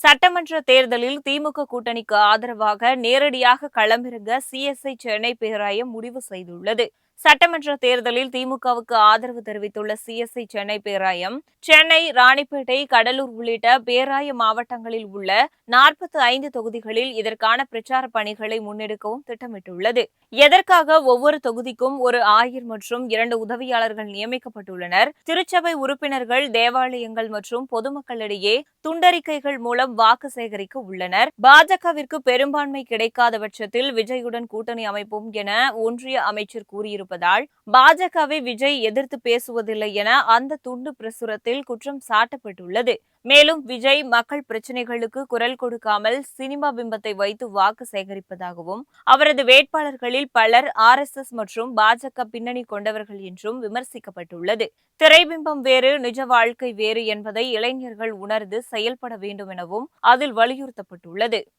சட்டமன்ற தேர்தலில் திமுக கூட்டணிக்கு ஆதரவாக நேரடியாக களமிறங்க சிஎஸ்ஐ சென்னை பேராயம் முடிவு செய்துள்ளது. சட்டமன்ற தேர்தலில் திமுகவுக்கு ஆதரவு தெரிவித்துள்ள சிஎஸ்ஐ சென்னை பேராயம், சென்னை, ராணிப்பேட்டை, கடலூர் உள்ளிட்ட பேராய மாவட்டங்களில் உள்ள 45 தொகுதிகளில் இதற்கான பிரச்சார பணிகளை முன்னெடுக்கவும் திட்டமிட்டுள்ளது. எதற்காக ஒவ்வொரு தொகுதிக்கும் ஒரு ஆயர் மற்றும் 2 உதவியாளர்கள் நியமிக்கப்பட்டுள்ளனர். திருச்சபை உறுப்பினர்கள், தேவாலயங்கள் மற்றும் பொதுமக்களிடையே துண்டறிக்கைகள் மூலம் வாக்கு சேகரிக்க உள்ளனர். பாஜகவிற்கு பெரும்பான்மை கிடைக்காத பட்சத்தில் விஜயுடன் கூட்டணி அமைப்போம் என ஒன்றிய அமைச்சர் கூறியிருப்பதால் பாஜகவை விஜய் எதிர்த்து பேசுவதில்லை என அந்த துண்டு பிரசுரத்தில் குற்றம் சாட்டப்பட்டுள்ளது. மேலும் விஜய் மக்கள் பிரச்சினைகளுக்கு குரல் கொடுக்காமல் சினிமா பிம்பத்தை வைத்து வாக்கு சேகரிப்பதாகவும், அவரது வேட்பாளர்களில் பலர் RSS மற்றும் பாஜக பின்னணி கொண்டவர்கள் என்றும் விமர்சிக்கப்பட்டுள்ளது. திரைபிம்பம் வேறு, நிஜ வாழ்க்கை வேறு என்பதை இளைஞர்கள் உணர்ந்து செயல்பட வேண்டும் எனவும் அதில் வலியுறுத்தப்பட்டுள்ளது.